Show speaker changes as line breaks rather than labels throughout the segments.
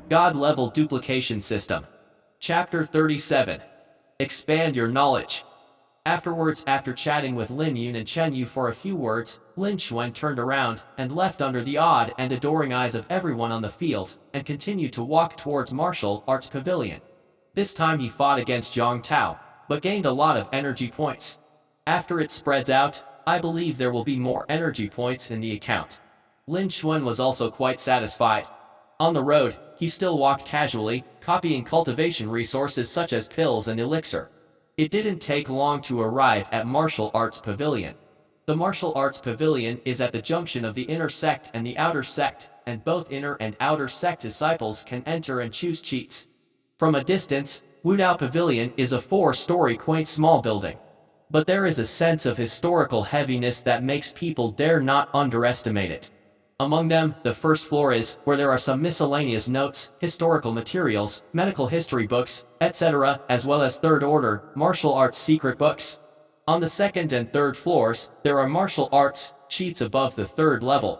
God-level duplication system. Chapter 37. Expand your knowledge. Afterwards, after chatting with Lin Yun and Chen Yu for a few words, Lin Xuan turned around and left under the awed and adoring eyes of everyone on the field, and continued to walk towards martial arts pavilion. This time he fought against Zhang Tao, but gained a lot of energy points. After it spreads out, I believe there will be more energy points in the account. Lin Xuan was also quite satisfied. On the road, he still walked casually, copying cultivation resources such as pills and elixir. It didn't take long to arrive at Martial Arts Pavilion. The Martial Arts Pavilion is at the junction of the inner sect and the outer sect, and both inner and outer sect disciples can enter and choose cheats. From a distance, Wudao Pavilion is a 4-story quaint small building. But there is a sense of historical heaviness that makes people dare not underestimate it. Among them, the first floor is where there are some miscellaneous notes, historical materials, medical history books, etc., as well as third-order, martial arts secret books. On the second and third floors, there are martial arts cheats above the third level.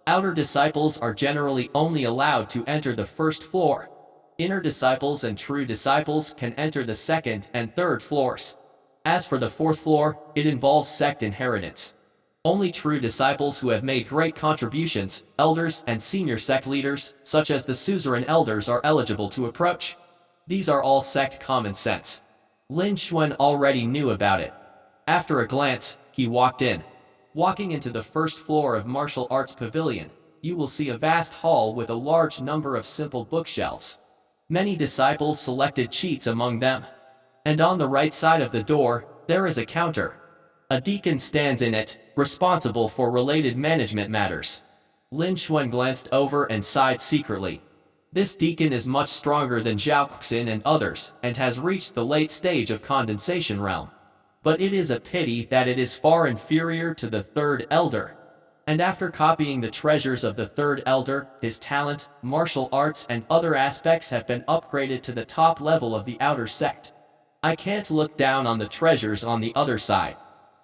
Outer disciples are generally only allowed to enter the first floor. Inner disciples and true disciples can enter the second and third floors. As for the fourth floor, it involves sect inheritance. Only true disciples who have made great contributions, elders and senior sect leaders, such as the suzerain elders, are eligible to approach. These are all sect common sense. Lin Xuan already knew about it. After a glance, he walked in. Walking into the first floor of Martial Arts Pavilion, you will see a vast hall with a large number of simple bookshelves. Many disciples selected cheats among them. And on the right side of the door, there is a counter. A deacon stands in it, responsible for related management matters. Lin Xuan glanced over and sighed secretly. This deacon is much stronger than Zhao Xin and others, and has reached the late stage of condensation realm. But it is a pity that it is far inferior to the third elder. And after copying the treasures of the third elder, his talent, martial arts and other aspects have been upgraded to the top level of the outer sect. I can't look down on the treasures on the other side.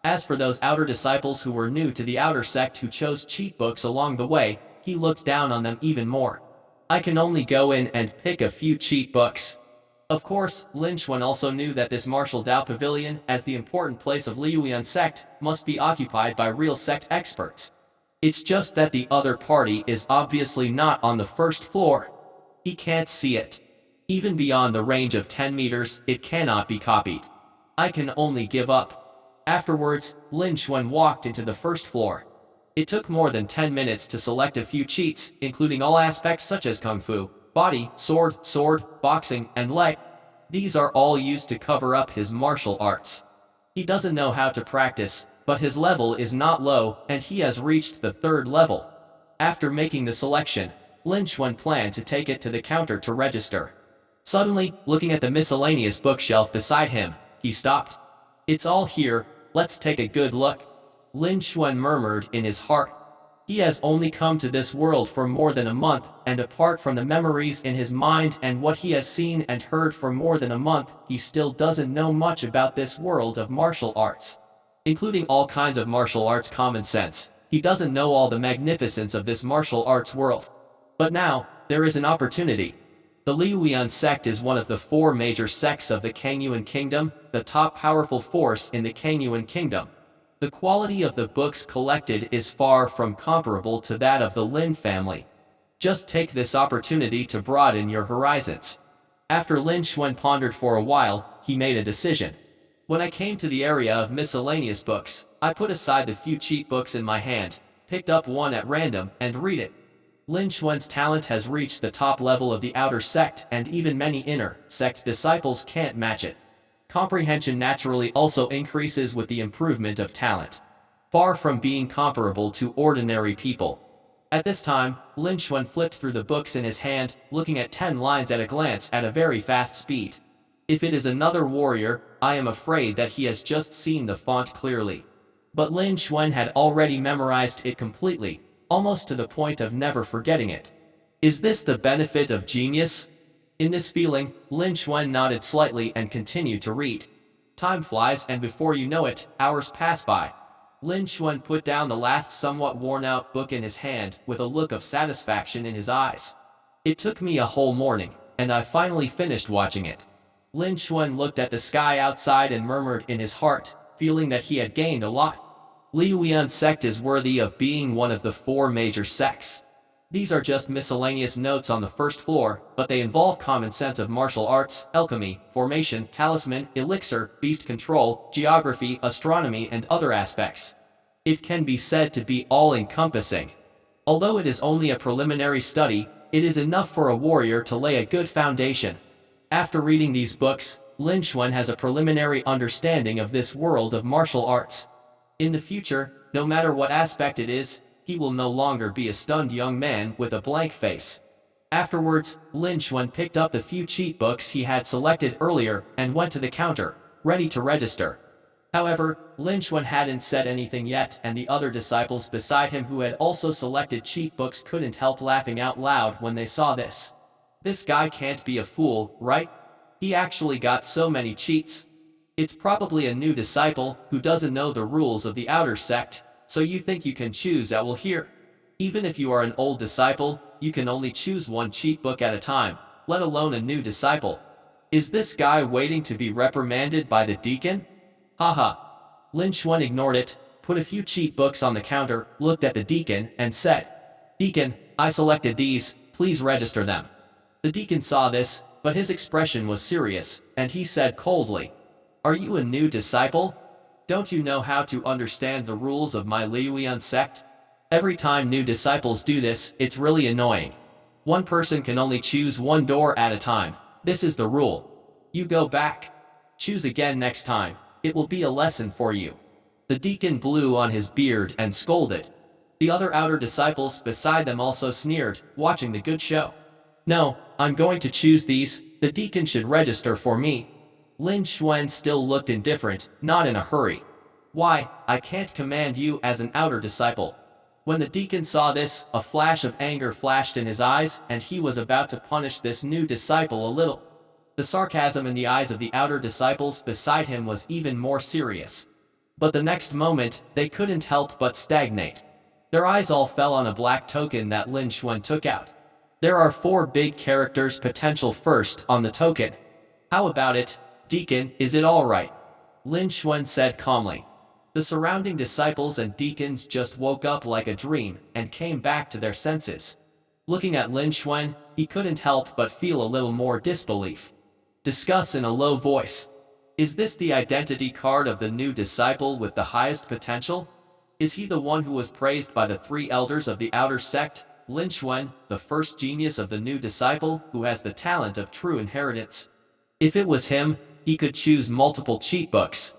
As for those outer disciples who were new to the outer sect who chose cheat books along the way, he looked down on them even more. I can only go in and pick a few cheat books. Of course, Lin Xuan also knew that this Martial Dao Pavilion, as the important place of Liuyuan sect, must be occupied by real sect experts. It's just that the other party is obviously not on the first floor. He can't see it. Even beyond the range of 10 meters, it cannot be copied. I can only give up. Afterwards, Lin Xuan walked into the first floor. It took more than 10 minutes to select a few cheats, including all aspects such as kung fu, body, sword, boxing, and leg. These are all used to cover up his martial arts. He doesn't know how to practice, but his level is not low, and he has reached the third level. After making the selection, Lin Xuan planned to take it to the counter to register. Suddenly, looking at the miscellaneous bookshelf beside him, he stopped. "It's all here, let's take a good look," Lin Xuan murmured in his heart. He has only come to this world for more than a month, and apart from the memories in his mind and what he has seen and heard for more than a month, he still doesn't know much about this world of martial arts. Including all kinds of martial arts common sense, he doesn't know all the magnificence of this martial arts world. But now, there is an opportunity. The Liuyuan sect is one of the 4 major sects of the Kangyuan kingdom, the top powerful force in the Kangyuan kingdom. The quality of the books collected is far from comparable to that of the Lin family. Just take this opportunity to broaden your horizons. After Lin Xuan pondered for a while, he made a decision. When I came to the area of miscellaneous books, I put aside the few cheat books in my hand, picked up one at random, and read it. Lin Xuan's talent has reached the top level of the outer sect, and even many inner sect disciples can't match it. Comprehension naturally also increases with the improvement of talent. Far from being comparable to ordinary people. At this time, Lin Xuan flipped through the books in his hand, looking at 10 lines at a glance at a very fast speed. If it is another warrior, I am afraid that he has just seen the font clearly. But Lin Xuan had already memorized it completely, almost to the point of never forgetting it. Is this the benefit of genius? In this feeling, Lin Xuan nodded slightly and continued to read. Time flies, and before you know it, hours pass by. Lin Xuan put down the last somewhat worn-out book in his hand with a look of satisfaction in his eyes. It took me a whole morning, and I finally finished watching it. Lin Xuan looked at the sky outside and murmured in his heart, feeling that he had gained a lot. Liuyan sect is worthy of being one of the 4 major sects. These are just miscellaneous notes on the first floor, but they involve common sense of martial arts, alchemy, formation, talisman, elixir, beast control, geography, astronomy and other aspects. It can be said to be all-encompassing. Although it is only a preliminary study, it is enough for a warrior to lay a good foundation. After reading these books, Lin Xuan has a preliminary understanding of this world of martial arts. In the future, no matter what aspect it is, he will no longer be a stunned young man with a blank face. Afterwards, Lin Xuan picked up the few cheat books he had selected earlier and went to the counter, ready to register. However, Lin Xuan hadn't said anything yet, and the other disciples beside him who had also selected cheat books couldn't help laughing out loud when they saw this. This guy can't be a fool, right? He actually got so many cheats. It's probably a new disciple who doesn't know the rules of the outer sect, so you think you can choose at will here. Even if you are an old disciple, you can only choose 1 cheat book at a time, let alone a new disciple. Is this guy waiting to be reprimanded by the deacon? Haha. Lin Xuan ignored it, put a few cheat books on the counter, looked at the deacon, and said, "Deacon, I selected these, please register them." The deacon saw this, but his expression was serious, and he said coldly, "Are you a new disciple? Don't you know how to understand the rules of my Liuyan sect? Every time new disciples do this, it's really annoying. 1 person can only choose 1 door at a time. This is the rule. You go back. Choose again next time. It will be a lesson for you." The deacon blew on his beard and scolded. The other outer disciples beside them also sneered, watching the good show. "No, I'm going to choose these. The deacon should register for me." Lin Xuan still looked indifferent, not in a hurry. "Why, I can't command you as an outer disciple." When the deacon saw this, a flash of anger flashed in his eyes, and he was about to punish this new disciple a little. The sarcasm in the eyes of the outer disciples beside him was even more serious. But the next moment, they couldn't help but stagnate. Their eyes all fell on a black token that Lin Xuan took out. There are 4 big characters potential first on the token. "How about it, Deacon, is it alright?" Lin Xuan said calmly. The surrounding disciples and deacons just woke up like a dream and came back to their senses. Looking at Lin Xuan, he couldn't help but feel a little more disbelief. Discuss in a low voice. "Is this the identity card of the new disciple with the highest potential? Is he the one who was praised by the 3 elders of the outer sect? Lin Xuan, the first genius of the new disciple who has the talent of true inheritance. If it was him, he could choose multiple cheat books.